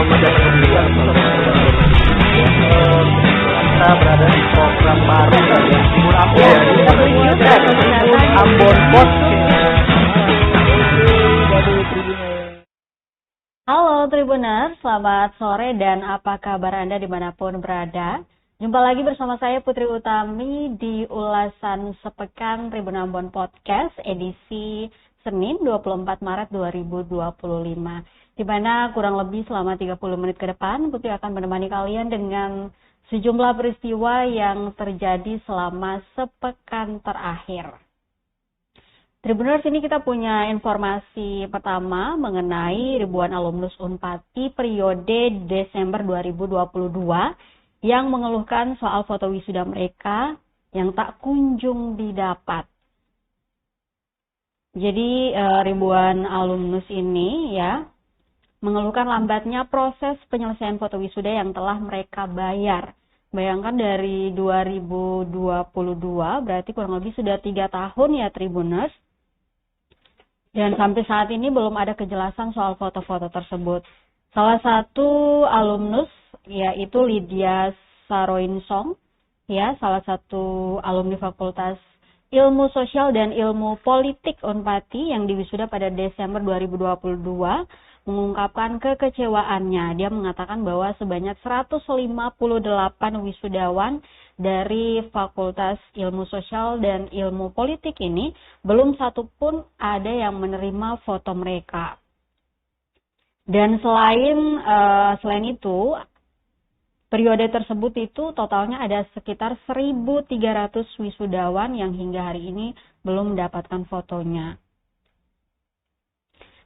Selamat datang di kita berada di program baru dari Timur Ambon. Timur Ambon Podcast. Halo Tribuners, selamat sore dan apa kabar Anda dimanapun berada. Jumpa lagi bersama saya Putri Utami di ulasan sepekan Tribun Ambon Podcast edisi Senin 24 Maret 2025. Di mana kurang lebih selama 30 menit ke depan Putri akan menemani kalian dengan sejumlah peristiwa yang terjadi selama sepekan terakhir. Tribuners, ini kita punya informasi pertama mengenai ribuan alumnus Unpati periode Desember 2022 yang mengeluhkan soal foto wisuda mereka yang tak kunjung didapat. Jadi ribuan alumnus ini ya mengeluhkan lambatnya proses penyelesaian foto wisuda yang telah mereka bayar. Bayangkan dari 2022 berarti kurang lebih sudah 3 tahun ya Tribuners. Dan sampai saat ini belum ada kejelasan soal foto-foto tersebut. Salah satu alumnus yaitu Lydia Saroinsong, ya, salah satu alumni Fakultas Ilmu Sosial dan Ilmu Politik Unpati yang diwisuda pada Desember 2022 mengungkapkan kekecewaannya. Dia mengatakan bahwa sebanyak 158 wisudawan dari Fakultas Ilmu Sosial dan Ilmu Politik ini belum satu pun ada yang menerima foto mereka. Dan selain itu, periode tersebut itu totalnya ada sekitar 1.300 wisudawan yang hingga hari ini belum mendapatkan fotonya.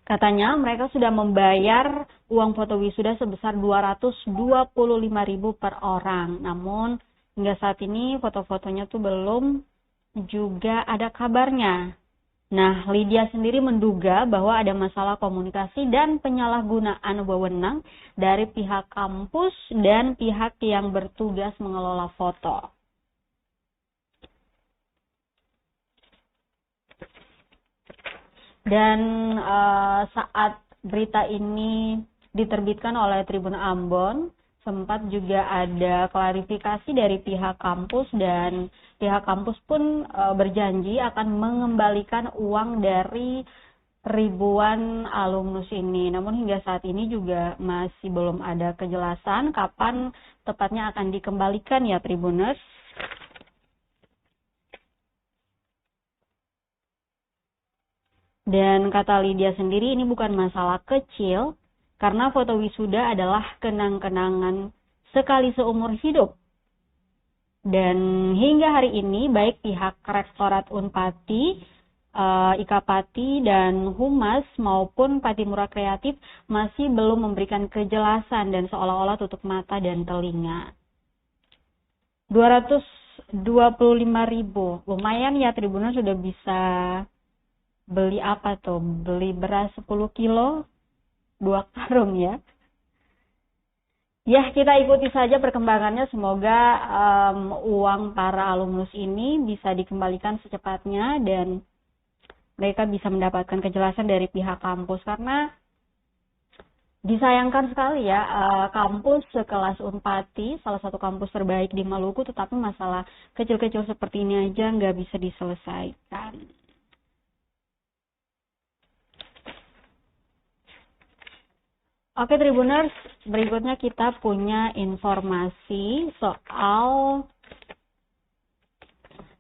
Katanya mereka sudah membayar uang foto wisuda sebesar 225.000 per orang. Namun hingga saat ini foto-fotonya tuh belum juga ada kabarnya. Nah, Lydia sendiri menduga bahwa ada masalah komunikasi dan penyalahgunaan wewenang dari pihak kampus dan pihak yang bertugas mengelola foto. Dan saat berita ini diterbitkan oleh Tribun Ambon, sempat juga ada klarifikasi dari pihak kampus dan pihak kampus pun berjanji akan mengembalikan uang dari ribuan alumnus ini. Namun hingga saat ini juga masih belum ada kejelasan kapan tepatnya akan dikembalikan ya Tribuners. Dan kata Lydia sendiri ini bukan masalah kecil karena foto wisuda adalah kenang-kenangan sekali seumur hidup. Dan hingga hari ini baik pihak Rektorat Unpati, IKAPATI dan Humas maupun Patimura Kreatif masih belum memberikan kejelasan dan seolah-olah tutup mata dan telinga. 225.000, lumayan ya Tribuners sudah bisa beli apa tuh? Beli beras 10 kilo, 2 karung ya. Ya, kita ikuti saja perkembangannya. Semoga uang para alumnus ini bisa dikembalikan secepatnya dan mereka bisa mendapatkan kejelasan dari pihak kampus. Karena disayangkan sekali ya, kampus sekelas Unpati, salah satu kampus terbaik di Maluku, tetapi masalah kecil-kecil seperti ini aja nggak bisa diselesaikan. Oke Tribuners, berikutnya kita punya informasi soal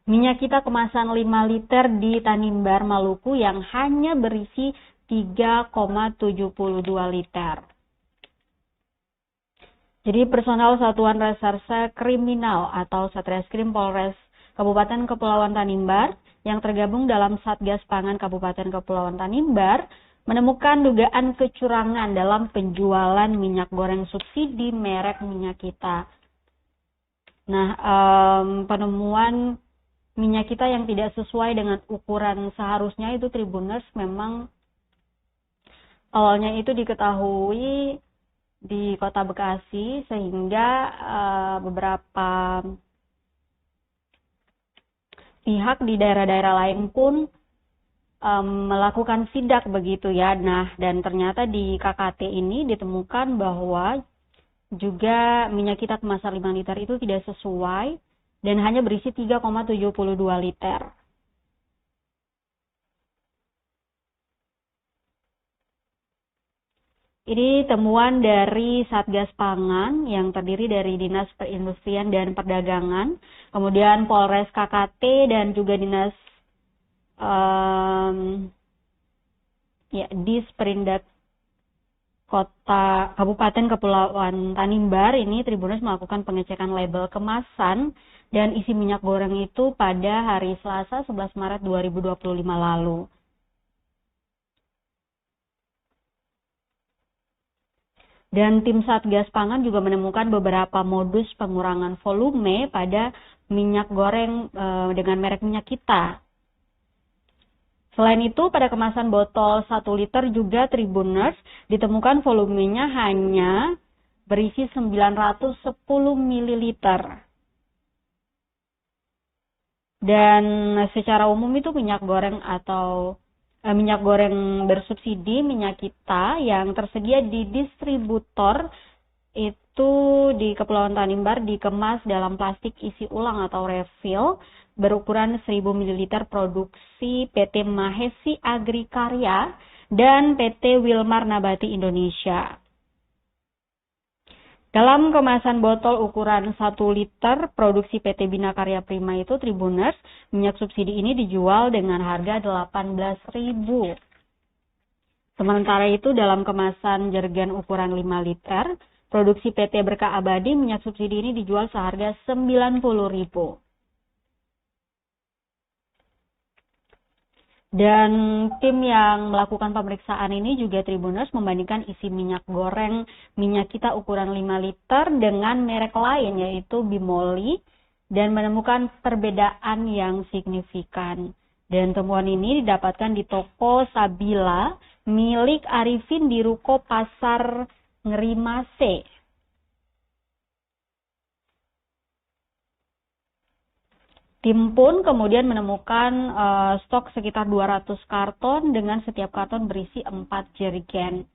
minyak kita kemasan 5 liter di Tanimbar, Maluku yang hanya berisi 3,72 liter. Jadi personal Satuan Reserse Kriminal atau Satreskrim Polres Kabupaten Kepulauan Tanimbar yang tergabung dalam Satgas Pangan Kabupaten Kepulauan Tanimbar menemukan dugaan kecurangan dalam penjualan minyak goreng subsidi merek minyak kita. Nah, penemuan minyak kita yang tidak sesuai dengan ukuran seharusnya itu Tribuners memang awalnya itu diketahui di Kota Bekasi sehingga beberapa pihak di daerah-daerah lain pun melakukan sidak begitu ya. Nah, dan ternyata di KKT ini ditemukan bahwa juga minyak kita kemasan 5 liter itu tidak sesuai dan hanya berisi 3,72 liter. Ini temuan dari Satgas Pangan yang terdiri dari Dinas Perindustrian dan Perdagangan, kemudian Polres KKT dan juga Dinas Disperindak Kota Kabupaten Kepulauan Tanimbar. Ini Tribunnews melakukan pengecekan label kemasan dan isi minyak goreng itu pada hari Selasa 11 Maret 2025 lalu. Dan tim Satgas Pangan juga menemukan beberapa modus pengurangan volume pada minyak goreng dengan merek minyak kita. Selain itu, pada kemasan botol 1 liter juga Tribunnews ditemukan volumenya hanya berisi 910 ml. Dan secara umum itu minyak goreng atau minyak goreng bersubsidi minyak kita yang tersedia di distributor itu di Kepulauan Tanimbar dikemas dalam plastik isi ulang atau refill berukuran 1000 ml produksi PT Mahesi Agrikarya dan PT Wilmar Nabati Indonesia. Dalam kemasan botol ukuran 1 liter produksi PT Bina Karya Prima itu Tribunnews, minyak subsidi ini dijual dengan harga 18.000. Sementara itu dalam kemasan jergen ukuran 5 liter, produksi PT Berkah Abadi minyak subsidi ini dijual seharga 90.000. Dan tim yang melakukan pemeriksaan ini juga Tribunnews membandingkan isi minyak goreng minyak kita ukuran 5 liter dengan merek lain yaitu Bimoli dan menemukan perbedaan yang signifikan. Dan temuan ini didapatkan di toko Sabila milik Arifin di Ruko Pasar Ngerimase. Tim pun kemudian menemukan stok sekitar 200 karton dengan setiap karton berisi 4 jerigen.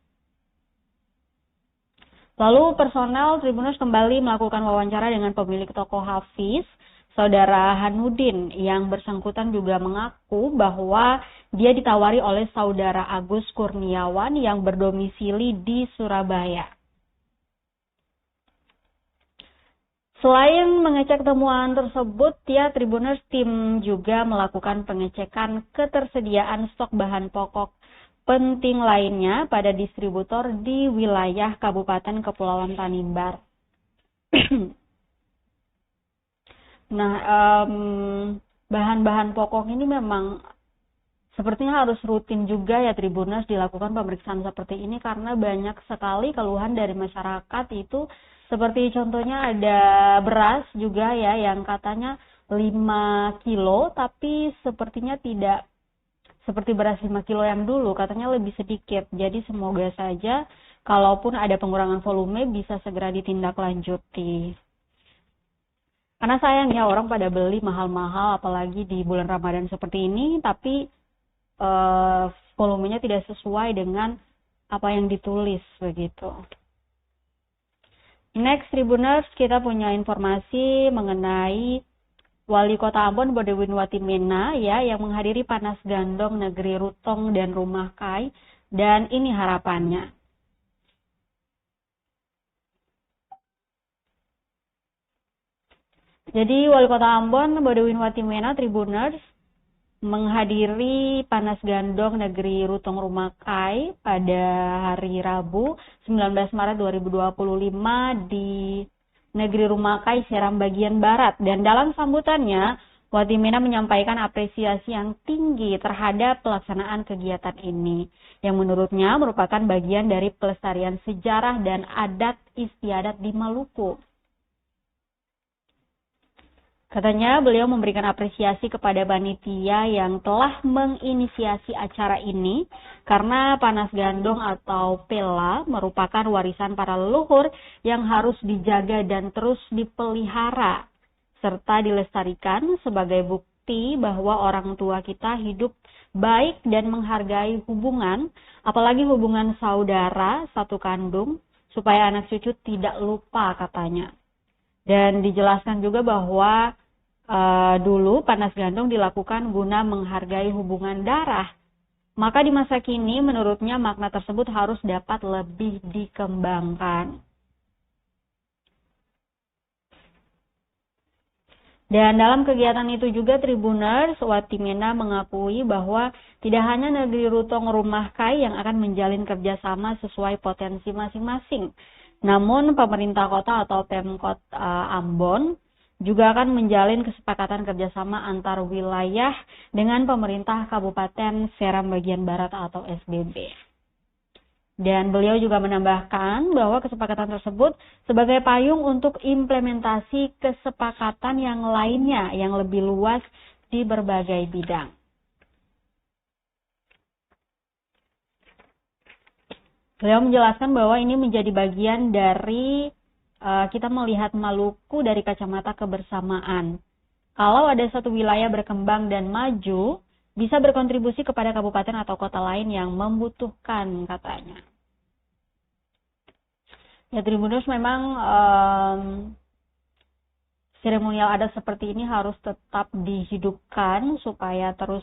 Lalu personel Tribunnews kembali melakukan wawancara dengan pemilik toko Hafiz, Saudara Hanudin, yang bersangkutan juga mengaku bahwa dia ditawari oleh Saudara Agus Kurniawan yang berdomisili di Surabaya. Selain mengecek temuan tersebut, Tribunnews tim juga melakukan pengecekan ketersediaan stok bahan pokok penting lainnya pada distributor di wilayah Kabupaten Kepulauan Tanimbar. Nah, bahan-bahan pokok ini memang sepertinya harus rutin juga ya Tribunnews dilakukan pemeriksaan seperti ini karena banyak sekali keluhan dari masyarakat itu. Seperti contohnya ada beras juga ya yang katanya 5 kilo tapi sepertinya tidak seperti beras 5 kilo yang dulu, katanya lebih sedikit. Jadi semoga saja kalaupun ada pengurangan volume bisa segera ditindaklanjuti. Karena sayangnya orang pada beli mahal-mahal apalagi di bulan Ramadan seperti ini tapi volumenya tidak sesuai dengan apa yang ditulis begitu. Next Tribunnews kita punya informasi mengenai Wali Kota Ambon Bodewin Watimena ya yang menghadiri Panas Gandong Negeri Rutong dan Rumah Kai dan ini harapannya. Jadi Wali Kota Ambon Bodewin Watimena Tribunnews menghadiri Panas Gandong Negeri Rutong Rumah Kai pada hari Rabu 19 Maret 2025 di Negeri Rumah Kai Seram bagian Barat. Dan dalam sambutannya, Watimena menyampaikan apresiasi yang tinggi terhadap pelaksanaan kegiatan ini, yang menurutnya merupakan bagian dari pelestarian sejarah dan adat istiadat di Maluku. Katanya beliau memberikan apresiasi kepada panitia yang telah menginisiasi acara ini karena Panas Gandong atau Pela merupakan warisan para leluhur yang harus dijaga dan terus dipelihara serta dilestarikan sebagai bukti bahwa orang tua kita hidup baik dan menghargai hubungan, apalagi hubungan saudara satu kandung, supaya anak cucu tidak lupa katanya. Dan dijelaskan juga bahwa dulu panas gandong dilakukan guna menghargai hubungan darah. Maka di masa kini menurutnya makna tersebut harus dapat lebih dikembangkan. Dan dalam kegiatan itu juga Tribuners Watimena mengakui bahwa tidak hanya negeri Rutong Rumah Kai yang akan menjalin kerjasama sesuai potensi masing-masing. Namun pemerintah kota atau Pemkot Ambon juga akan menjalin kesepakatan kerjasama antar wilayah dengan pemerintah Kabupaten Seram Bagian Barat atau SBB. Dan beliau juga menambahkan bahwa kesepakatan tersebut sebagai payung untuk implementasi kesepakatan yang lainnya yang lebih luas di berbagai bidang. Beliau menjelaskan bahwa ini menjadi bagian dari kita melihat Maluku dari kacamata kebersamaan. Kalau ada satu wilayah berkembang dan maju, bisa berkontribusi kepada kabupaten atau kota lain yang membutuhkan, katanya. Ya, Tribuners, memang seremonial adat seperti ini harus tetap dihidupkan supaya terus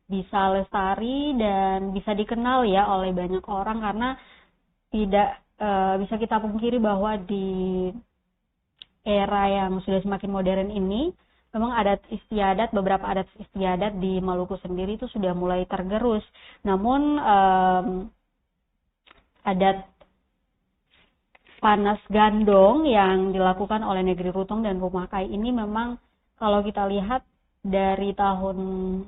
bisa lestari dan bisa dikenal ya oleh banyak orang, karena tidak bisa kita pungkiri bahwa di era yang sudah semakin modern ini memang adat istiadat, beberapa adat istiadat di Maluku sendiri itu sudah mulai tergerus. Namun adat panas gandong yang dilakukan oleh negeri Rutong dan Rumah Kai ini memang kalau kita lihat dari tahun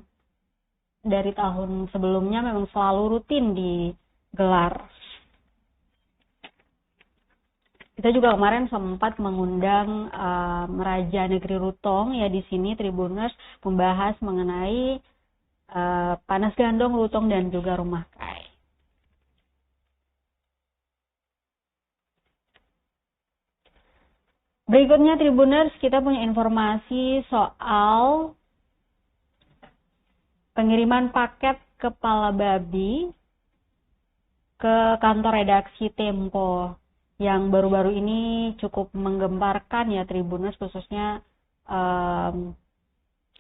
sebelumnya memang selalu rutin digelar. Kita juga kemarin sempat mengundang Raja Negeri Rutong ya di sini, Tribuners, membahas mengenai panas gandong Rutong dan juga Rumah Kai. Berikutnya Tribuners, kita punya informasi soal pengiriman paket kepala babi ke kantor redaksi Tempo yang baru-baru ini cukup menggemparkan ya Tribuners, khususnya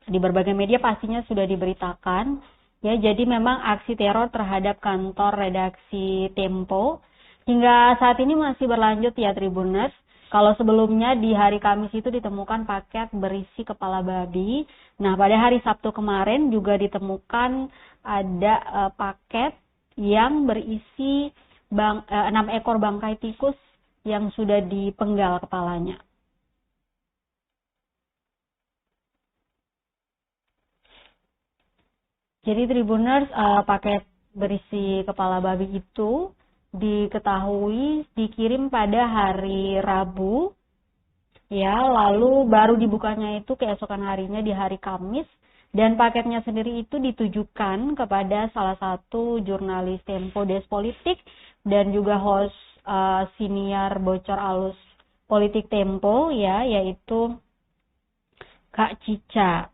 di berbagai media pastinya sudah diberitakan ya. Jadi memang aksi teror terhadap kantor redaksi Tempo hingga saat ini masih berlanjut ya Tribuners. Kalau sebelumnya di hari Kamis itu ditemukan paket berisi kepala babi. Nah, pada hari Sabtu kemarin juga ditemukan ada paket yang berisi 6 ekor bangkai tikus yang sudah dipenggal kepalanya. Jadi Tribuners, paket berisi kepala babi itu diketahui dikirim pada hari Rabu ya, lalu baru dibukanya itu keesokan harinya di hari Kamis, dan paketnya sendiri itu ditujukan kepada salah satu jurnalis Tempo Des Politik dan juga host siniar bocor alus politik Tempo ya, yaitu Kak Cica.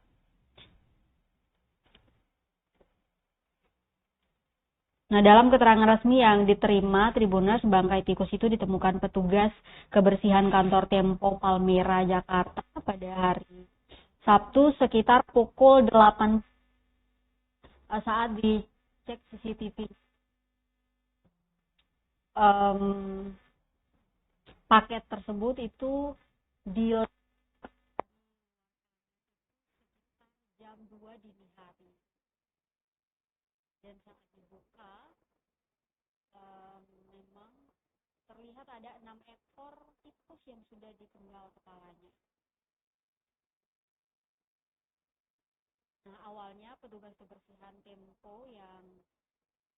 Nah, dalam keterangan resmi yang diterima Tribuners, bangkai tikus itu ditemukan petugas kebersihan kantor Tempo Palmera, Jakarta pada hari Sabtu sekitar pukul 8 saat dicek CCTV. Paket tersebut itu di jam 2 dini hari. Dan saat dibuka memang terlihat ada 6 ekor tikus yang sudah dipenggal kepalanya. Nah, awalnya petugas kebersihan Tempo yang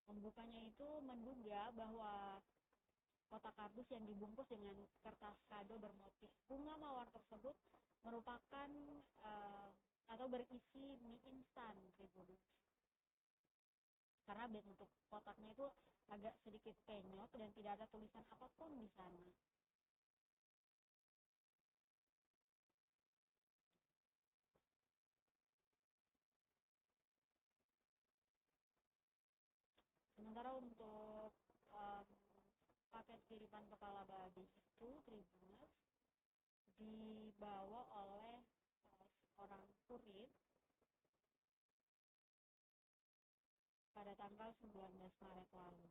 membukanya itu menduga bahwa kotak kardus yang dibungkus dengan kertas kado bermotif bunga mawar tersebut merupakan atau berisi mie instan, karena bentuk kotaknya itu agak sedikit penyok dan tidak ada tulisan apapun di sana. sementara untuk paket kiriman kepala babi itu Tribuners dibawa oleh seorang kurir pada tanggal 19 Maret lalu.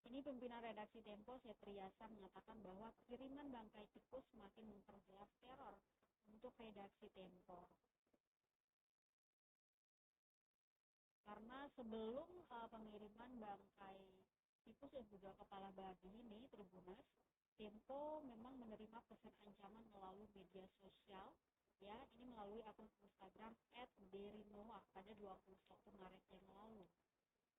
Ini pimpinan redaksi Tempo, Setriasa, mengatakan bahwa kiriman bangkai tikus semakin memperjelas teror untuk redaksi Tempo. Karena sebelum pengiriman bangkai tikus dan juga kepala babi ini, Tribuners, Tempo memang menerima pesan ancaman melalui media sosial, ya, ini melalui akun Instagram @derinoa pada 21 Maret yang lalu.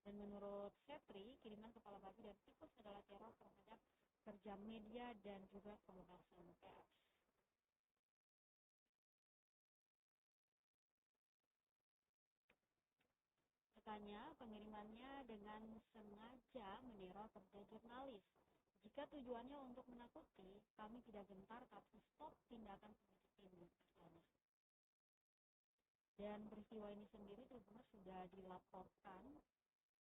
Dan menurut Setri, kiriman kepala babi dan tikus adalah teror terhadap kerja media dan juga kebebasan pers. Katanya, pengirimannya dengan sengaja meneror kerja jurnalis. Jika tujuannya untuk menakuti, kami tidak gentar tapi stop tindakan politik ini, katanya. Dan peristiwa ini sendiri Tribuners sudah dilaporkan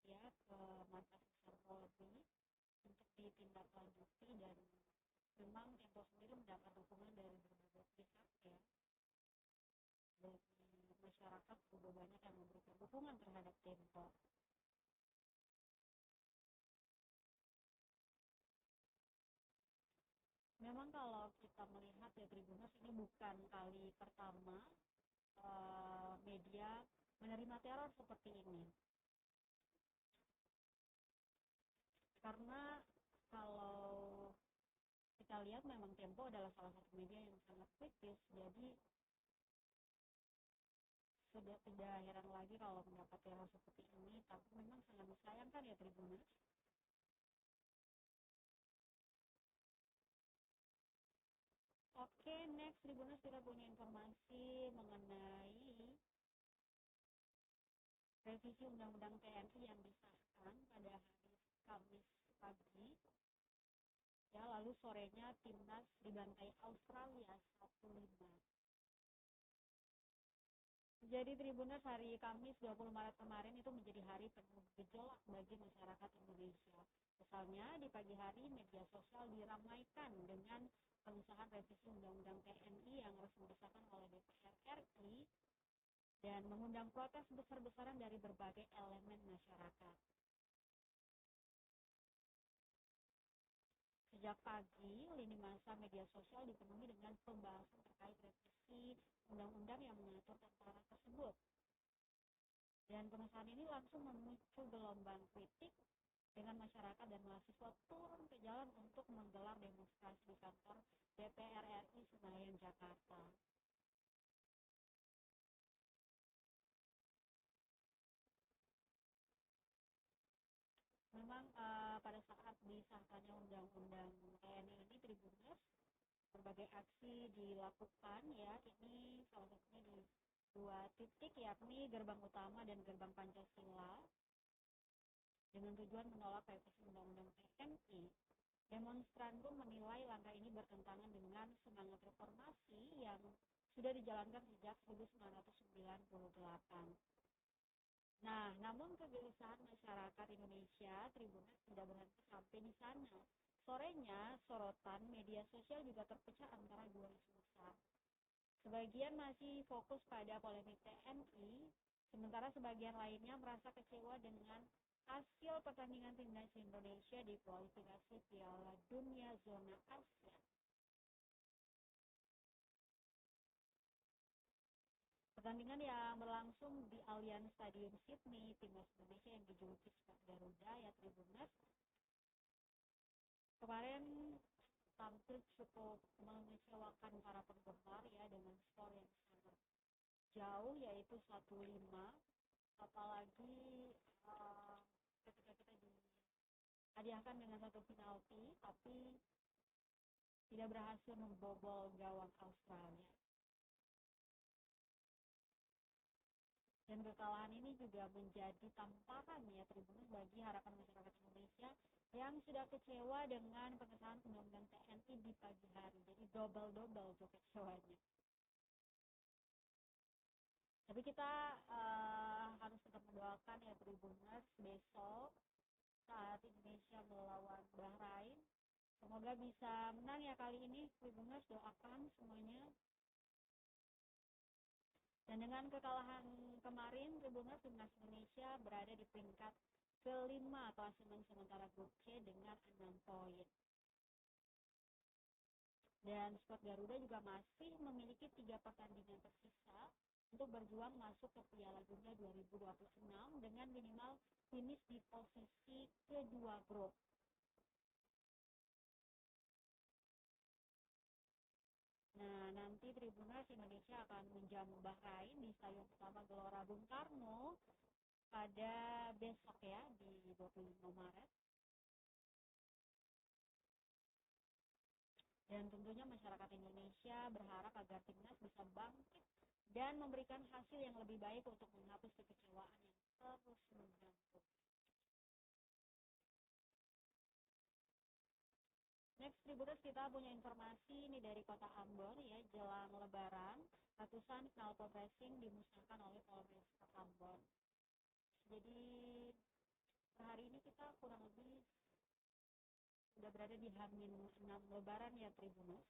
ya ke Markas Besar Polri untuk ditindaklanjuti, dan memang Tempo sendiri mendapat dukungan dari berbagai pihak ya, dari masyarakat juga banyak yang memberikan dukungan terhadap Tempo. Memang kalau kita melihat ya Tribuners, ini bukan kali pertama media menerima teror seperti ini. Karena kalau kita lihat memang Tempo adalah salah satu media yang sangat kritis, jadi sudah tidak heran lagi kalau mendapat teror seperti ini, tapi memang sangat disayangkan ya Tribuners. Oke, next Tribuners, kita punya informasi mengenai revisi Undang-Undang TNI yang disahkan pada hari Kamis pagi. Ya, lalu sorenya timnas dibantai Australia 1-5. Jadi Tribuners, hari Kamis 20 Maret kemarin itu menjadi hari penuh gejolak bagi masyarakat Indonesia. Misalnya di pagi hari media sosial diramaikan dengan pengesahan revisi Undang-Undang TNI yang resmi disahkan oleh DPR RI dan mengundang protes besar-besaran dari berbagai elemen masyarakat. Sejak pagi, lini masa media sosial dipenuhi dengan pembahasan terkait revisi undang-undang yang mengatur tentara tersebut. Dan pengesahan ini langsung memicu gelombang kritik dengan masyarakat dan mahasiswa turun ke jalan untuk menggelar demonstrasi di kantor DPR RI Senayan, Jakarta. Memang pada saat disahkannya undang-undang TNI ini Tribuners, berbagai aksi dilakukan ya, ini salah satunya di 2 titik, yakni gerbang utama dan gerbang Pancasila, dengan tujuan menolak revisi undang-undang TNI. Demonstran pun menilai langkah ini bertentangan dengan semangat reformasi yang sudah dijalankan sejak 1998. Nah, namun kegelisahan masyarakat Indonesia Tribuners tidak berhenti sampai di sana. Sorenya, sorotan media sosial juga terpecah antara 2 isu besar. Sebagian masih fokus pada polemik TNI, sementara sebagian lainnya merasa kecewa dengan hasil pertandingan timnas Indonesia di kualifikasi Piala Dunia zona Asia. Pertandingan yang berlangsung di Allianz Stadium Sydney, timnas Indonesia yang dijuluki Sport Garuda ya Tribuners, kemarin tampil cukup mengecewakan para penggemar ya, dengan skor yang sangat jauh yaitu 1-5. Apalagi ketika kita dihadiahkan dengan 1 penalti tapi tidak berhasil membobol gawang Australia. Dan kekalahan ini juga menjadi tamparan ya Tribuners bagi harapan masyarakat Indonesia yang sudah kecewa dengan pengesahan undang-undang TNI di pagi hari. Jadi double tuh kecewanya. Tapi kita harus tetap mendoakan ya Tribuners besok saat Indonesia melawan Bahrain. Semoga bisa menang ya kali ini Tribuners, doakan semuanya. Dan dengan kekalahan kemarin, Tribuners Timnas Indonesia berada di peringkat kelima klasemen sementara grup C dengan 6 poin. Dan skuad Garuda juga masih memiliki 3 pertandingan tersisa untuk berjuang masuk ke Piala Dunia 2026 dengan minimal finish di posisi kedua grup. Nah, nanti Tribuners Indonesia akan menjamu Bahrain di Stadion Utama Gelora Bung Karno pada besok ya, di 25 Maret. Dan tentunya masyarakat Indonesia berharap agar timnas bisa bangkit dan memberikan hasil yang lebih baik untuk menghapus kekecewaan yang terus mengganggu. Next, Tribuners, kita punya informasi ini dari Kota Ambon ya, jelang Lebaran, ratusan knalpot racing dimusnahkan oleh Polresta Ambon. Jadi per hari ini kita kurang lebih sudah berada di H-6 Lebaran ya Tribuners.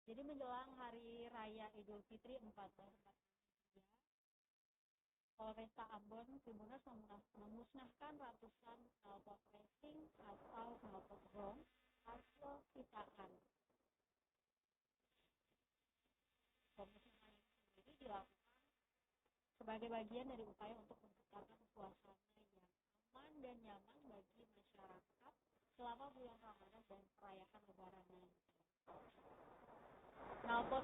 Jadi menjelang hari raya Idul Fitri 1443, Polresta Ambon Tribuners memusnahkan ratusan knalpot racing atau knalpot bronze hasil sitaan. Pemusnahan ini sendiri dilakukan sebagai bagian dari upaya untuk menciptakan suasana yang aman dan nyaman bagi masyarakat selama bulan Ramadan dan perayaan Lebaran nanti. Knalpot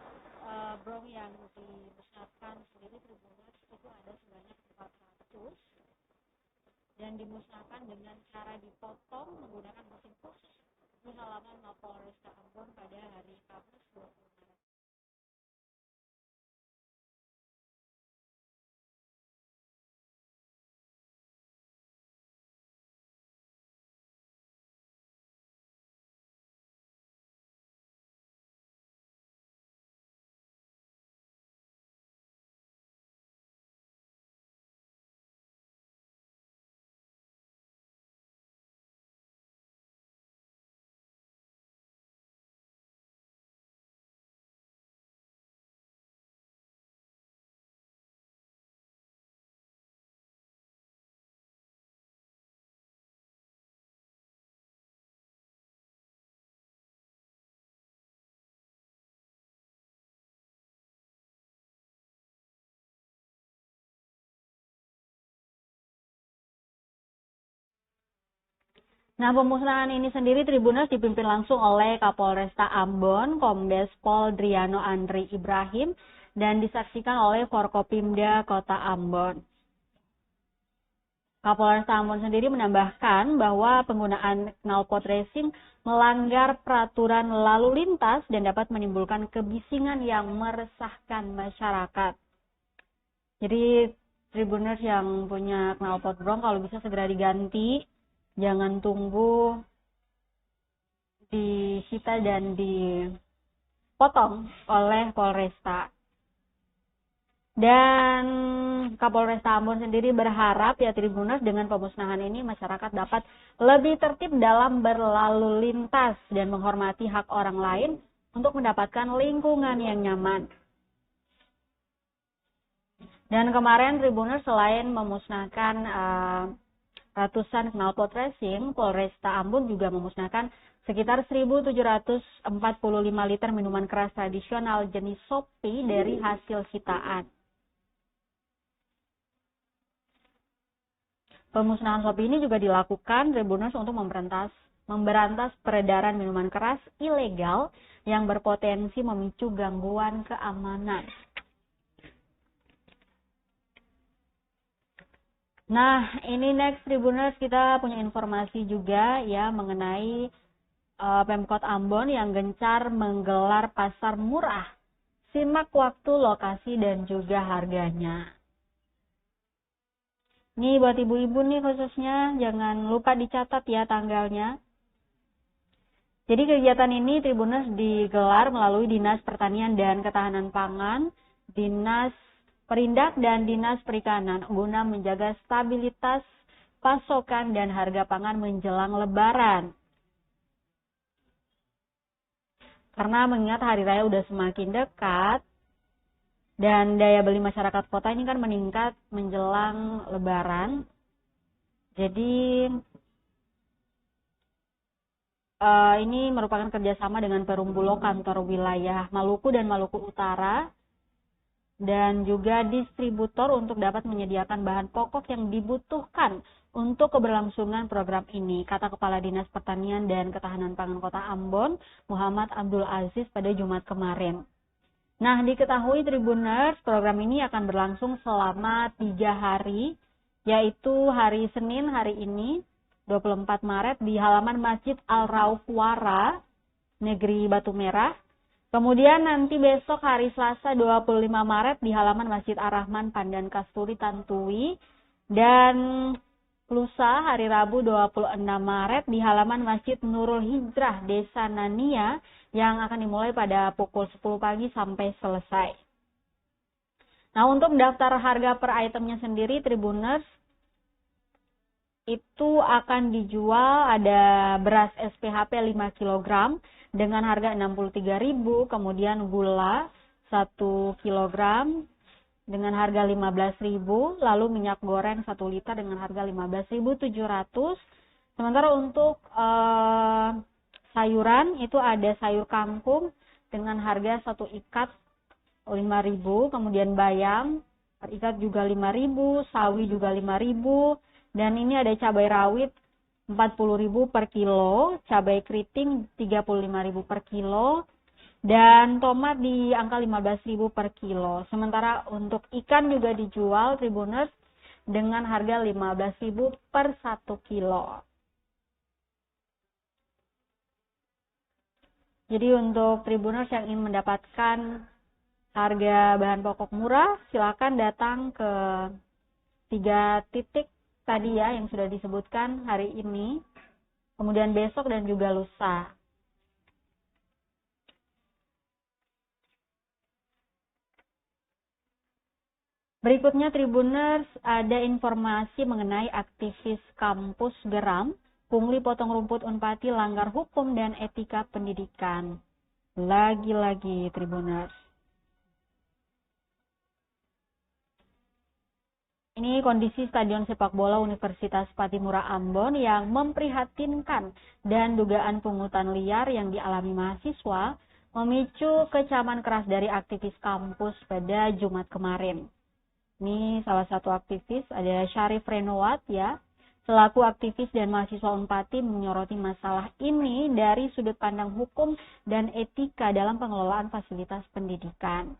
bronze yang dimusnahkan sendiri Tribuners itu ada sebanyak 400 dan dimusnahkan dengan cara dipotong menggunakan mesin khusus di halaman Mapolresta Ambon pada hari Kamis 20 Maret. Nah, pemusnahan ini sendiri Tribuners dipimpin langsung oleh Kapolresta Ambon, Kombes Pol Driano Andri Ibrahim, dan disaksikan oleh Forkopimda Kota Ambon. Kapolresta Ambon sendiri menambahkan bahwa penggunaan knalpot racing melanggar peraturan lalu lintas dan dapat menimbulkan kebisingan yang meresahkan masyarakat. Jadi Tribuners yang punya knalpot bronze kalau bisa segera diganti. Jangan tunggu disita dan dipotong oleh Polresta. Dan Kapolresta Ambon sendiri berharap ya Tribuners dengan pemusnahan ini masyarakat dapat lebih tertib dalam berlalu lintas dan menghormati hak orang lain untuk mendapatkan lingkungan yang nyaman. Dan kemarin Tribuners selain memusnahkan ratusan knalpot racing, Polresta Ambon juga memusnahkan sekitar 1.745 liter minuman keras tradisional jenis Sopi dari hasil sitaan. Pemusnahan Sopi ini juga dilakukan Tribuners untuk memberantas peredaran minuman keras ilegal yang berpotensi memicu gangguan keamanan. Nah, ini next Tribuners kita punya informasi juga ya mengenai Pemkot Ambon yang gencar menggelar pasar murah. Simak waktu, lokasi, dan juga harganya. Nih buat ibu-ibu nih khususnya, jangan lupa dicatat ya tanggalnya. Jadi kegiatan ini Tribuners digelar melalui Dinas Pertanian dan Ketahanan Pangan, Dinas Perindak dan Dinas Perikanan guna menjaga stabilitas pasokan dan harga pangan menjelang Lebaran. Karena mengingat hari raya udah semakin dekat dan daya beli masyarakat kota ini kan meningkat menjelang Lebaran. Jadi ini merupakan kerjasama dengan Perum Bulog kantor wilayah Maluku dan Maluku Utara dan juga distributor untuk dapat menyediakan bahan pokok yang dibutuhkan untuk keberlangsungan program ini, kata Kepala Dinas Pertanian dan Ketahanan Pangan Kota Ambon, Muhammad Abdul Aziz pada Jumat kemarin. Nah, diketahui Tribuners, program ini akan berlangsung selama 3 hari, yaitu hari Senin hari ini, 24 Maret, di halaman Masjid Al-Rauf Wara, Negeri Batu Merah. Kemudian nanti besok hari Selasa 25 Maret di halaman Masjid Ar-Rahman Pandan Kasturi Tantui. Dan lusa hari Rabu 26 Maret di halaman Masjid Nurul Hijrah Desa Nania yang akan dimulai pada pukul 10 pagi sampai selesai. Nah, untuk daftar harga per itemnya sendiri Tribuners, itu akan dijual ada beras SPHP 5 kg dengan harga 63.000, kemudian gula 1 kg dengan harga 15.000, lalu minyak goreng 1 liter dengan harga 15.700. Sementara untuk sayuran itu ada sayur kangkung dengan harga 1 ikat 5.000, kemudian bayam per ikat juga 5.000, sawi juga 5.000. Dan ini ada cabai rawit 40.000 per kilo, cabai keriting 35.000 per kilo, dan tomat di angka 15.000 per kilo. Sementara untuk ikan juga dijual Tribuners dengan harga 15.000 per 1 kilo. Jadi untuk Tribuners yang ingin mendapatkan harga bahan pokok murah, silakan datang ke 3 titik tadi ya yang sudah disebutkan hari ini, kemudian besok dan juga lusa. Berikutnya Tribuners, ada informasi mengenai aktivis kampus geram, pungli potong rumput Unpati langgar hukum dan etika pendidikan. Lagi-lagi Tribuners. Ini kondisi Stadion Sepak Bola Universitas Patimura Ambon yang memprihatinkan dan dugaan pungutan liar yang dialami mahasiswa memicu kecaman keras dari aktivis kampus pada Jumat kemarin. Ini salah satu aktivis, ada Syarif Renowat ya, selaku aktivis dan mahasiswa Unpati menyoroti masalah ini dari sudut pandang hukum dan etika dalam pengelolaan fasilitas pendidikan.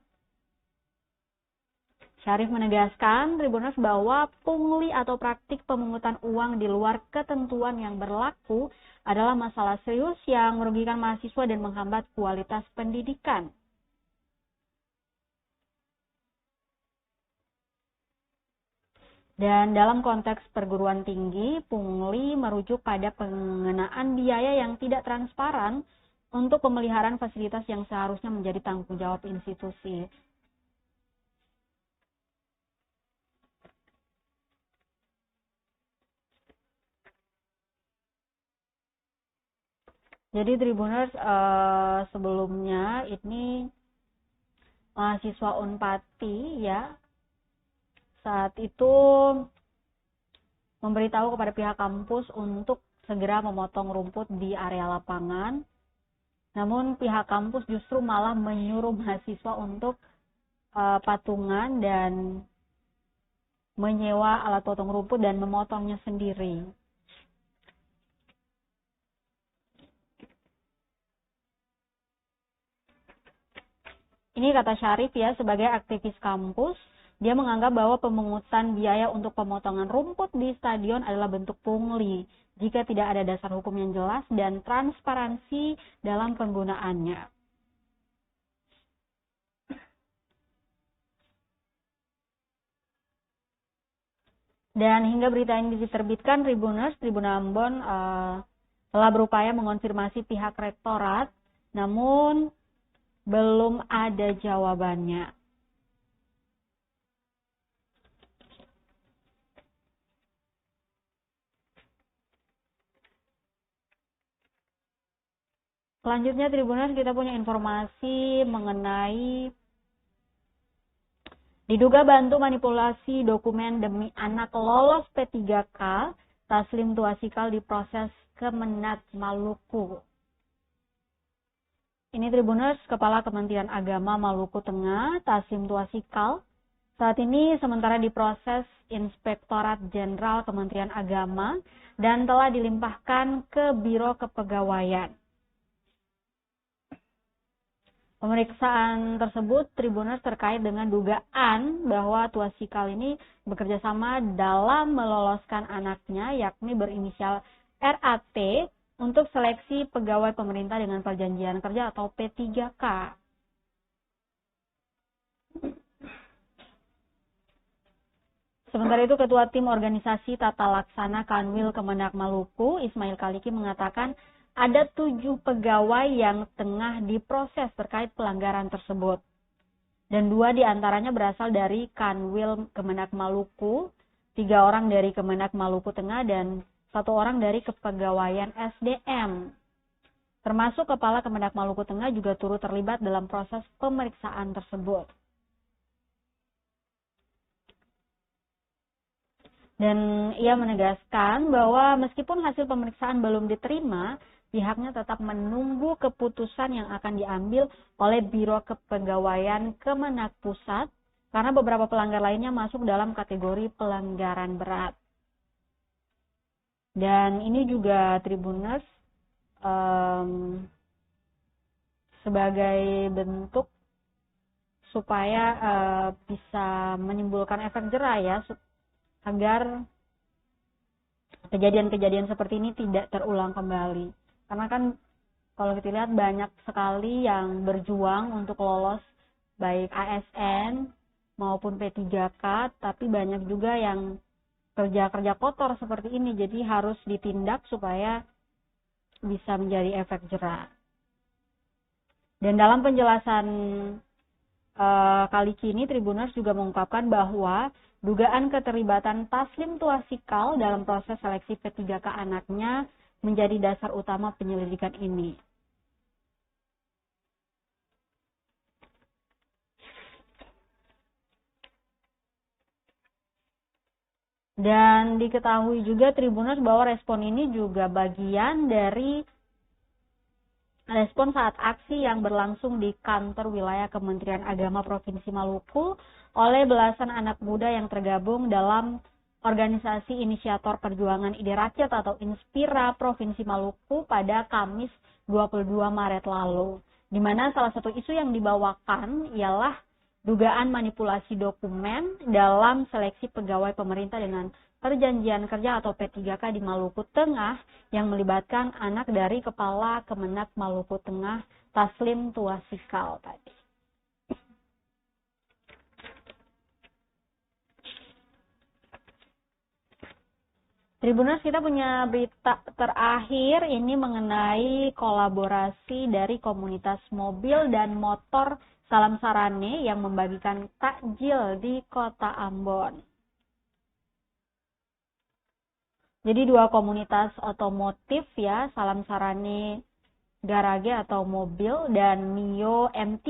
Syarif menegaskan Tribuners bahwa pungli atau praktik pemungutan uang di luar ketentuan yang berlaku adalah masalah serius yang merugikan mahasiswa dan menghambat kualitas pendidikan. Dan dalam konteks perguruan tinggi, pungli merujuk pada pengenaan biaya yang tidak transparan untuk pemeliharaan fasilitas yang seharusnya menjadi tanggung jawab institusi. Jadi Tribuners, sebelumnya ini mahasiswa Unpati ya saat itu memberitahu kepada pihak kampus untuk segera memotong rumput di area lapangan. Namun pihak kampus justru malah menyuruh mahasiswa untuk patungan dan menyewa alat potong rumput dan memotongnya sendiri. Ini kata Syarif ya, sebagai aktivis kampus, dia menganggap bahwa pemungutan biaya untuk pemotongan rumput di stadion adalah bentuk pungli jika tidak ada dasar hukum yang jelas dan transparansi dalam penggunaannya. Dan hingga berita ini diterbitkan, Tribuners, Tribun Ambon telah berupaya mengonfirmasi pihak rektorat, namun belum ada jawabannya. Selanjutnya Tribuners, kita punya informasi mengenai diduga bantu manipulasi dokumen demi anak lolos P3K, Taslim Tuasikal diproses Kemenat Maluku. Ini Tribuners, Kepala Kementerian Agama Maluku Tengah, Taslim Tuasikal, saat ini sementara diproses Inspektorat Jenderal Kementerian Agama dan telah dilimpahkan ke Biro Kepegawaian. Pemeriksaan tersebut Tribuners terkait dengan dugaan bahwa Tuasikal ini bekerjasama dalam meloloskan anaknya, yakni berinisial RAT, untuk seleksi pegawai pemerintah dengan perjanjian kerja atau P3K. Sementara itu, Ketua Tim Organisasi Tata Laksana Kanwil Kemenak Maluku, Ismail Kaliki, mengatakan ada 7 pegawai yang tengah diproses terkait pelanggaran tersebut. Dan 2 diantaranya berasal dari Kanwil Kemenak Maluku, 3 orang dari Kemenak Maluku Tengah, dan 1 orang dari Kepegawaian SDM. Termasuk Kepala Kemenak Maluku Tengah juga turut terlibat dalam proses pemeriksaan tersebut. Dan ia menegaskan bahwa meskipun hasil pemeriksaan belum diterima, pihaknya tetap menunggu keputusan yang akan diambil oleh Biro Kepegawaian Kemenak Pusat karena beberapa pelanggar lainnya masuk dalam kategori pelanggaran berat. Dan ini juga Tribuners sebagai bentuk supaya bisa menimbulkan efek jerah ya, agar kejadian-kejadian seperti ini tidak terulang kembali. Karena kan kalau kita lihat banyak sekali yang berjuang untuk lolos baik ASN maupun P3K, tapi banyak juga yang kerja-kerja kotor seperti ini. Jadi harus ditindak supaya bisa menjadi efek jerah. Dan dalam penjelasan kali ini Tribuners juga mengungkapkan bahwa dugaan keterlibatan Taslim Tuasikal dalam proses seleksi P3K anaknya menjadi dasar utama penyelidikan ini. Dan diketahui juga Tribuners bahwa respon ini juga bagian dari respon saat aksi yang berlangsung di kantor wilayah Kementerian Agama Provinsi Maluku oleh belasan anak muda yang tergabung dalam Organisasi Inisiator Perjuangan Ide Rakyat atau Inspira Provinsi Maluku pada Kamis 22 Maret lalu. Di mana salah satu isu yang dibawakan ialah dugaan manipulasi dokumen dalam seleksi pegawai pemerintah dengan perjanjian kerja atau P3K di Maluku Tengah yang melibatkan anak dari Kepala Kemenak Maluku Tengah, Taslim Tuasikal tadi. Tribuners, kita punya berita terakhir ini mengenai kolaborasi dari komunitas mobil dan motor Salam Sarane yang membagikan takjil di Kota Ambon. Jadi 2 komunitas otomotif ya, Salam Sarane Garage atau mobil dan Mio M3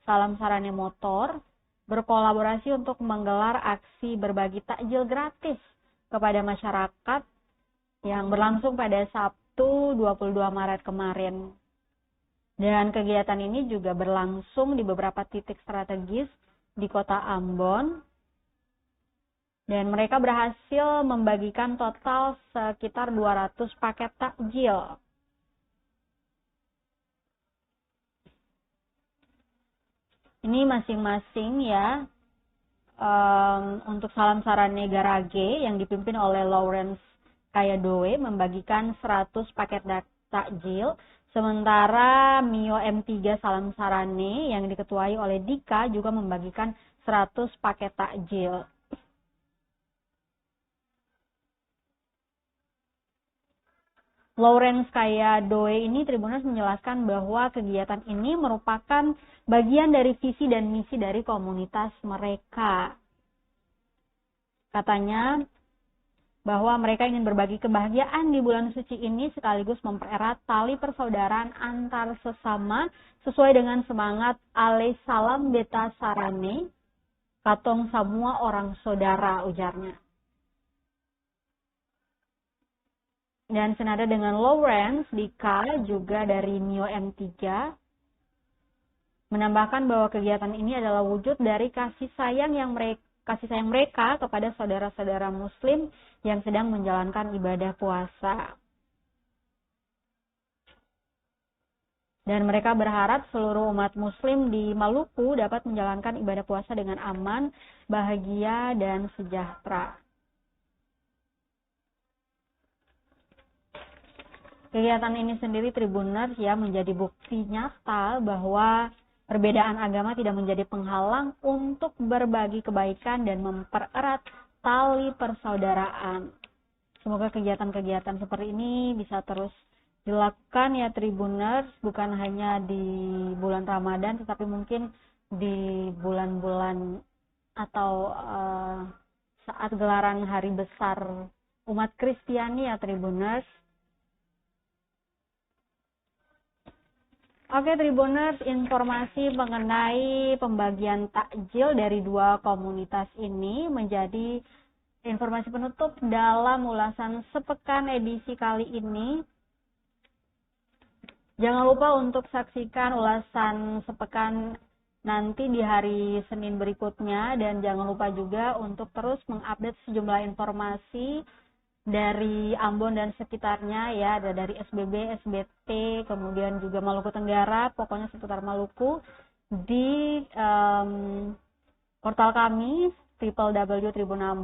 Salam Sarane motor berkolaborasi untuk menggelar aksi berbagi takjil gratis kepada masyarakat yang berlangsung pada Sabtu 22 Maret kemarin. Dan kegiatan ini juga berlangsung di beberapa titik strategis di Kota Ambon. Dan mereka berhasil membagikan total sekitar 200 paket takjil. Ini masing-masing ya. Untuk Salam Sarane Garage yang dipimpin oleh Lawrence Kayadoe membagikan 100 paket takjil, sementara Mio M3 Salam Sarane yang diketuai oleh Dika juga membagikan 100 paket takjil. Lawrence Kayadoe ini Tribuners menjelaskan bahwa kegiatan ini merupakan bagian dari visi dan misi dari komunitas mereka. Katanya, bahwa mereka ingin berbagi kebahagiaan di bulan suci ini sekaligus mempererat tali persaudaraan antar sesama sesuai dengan semangat Alaihissalam Beta Sarane, katong semua orang saudara, ujarnya. Dan senada dengan Lawrence Dika juga dari Mio M3 menambahkan bahwa kegiatan ini adalah wujud dari kasih sayang mereka kepada saudara-saudara Muslim yang sedang menjalankan ibadah puasa. Dan mereka berharap seluruh umat Muslim di Maluku dapat menjalankan ibadah puasa dengan aman, bahagia, dan sejahtera. Kegiatan ini sendiri Tribuners ya menjadi bukti nyata bahwa perbedaan agama tidak menjadi penghalang untuk berbagi kebaikan dan mempererat tali persaudaraan. Semoga kegiatan-kegiatan seperti ini bisa terus dilakukan ya Tribuners, bukan hanya di bulan Ramadan tetapi mungkin di bulan-bulan atau saat gelaran hari besar umat Kristiani ya Tribuners. Oke Tribuners, informasi mengenai pembagian takjil dari dua komunitas ini menjadi informasi penutup dalam ulasan sepekan edisi kali ini. Jangan lupa untuk saksikan ulasan sepekan nanti di hari Senin berikutnya, dan jangan lupa juga untuk terus mengupdate sejumlah informasi dari Ambon dan sekitarnya ya, ada dari SBB, SBT, kemudian juga Maluku Tenggara, pokoknya seputar Maluku di portal kami www.tribunambon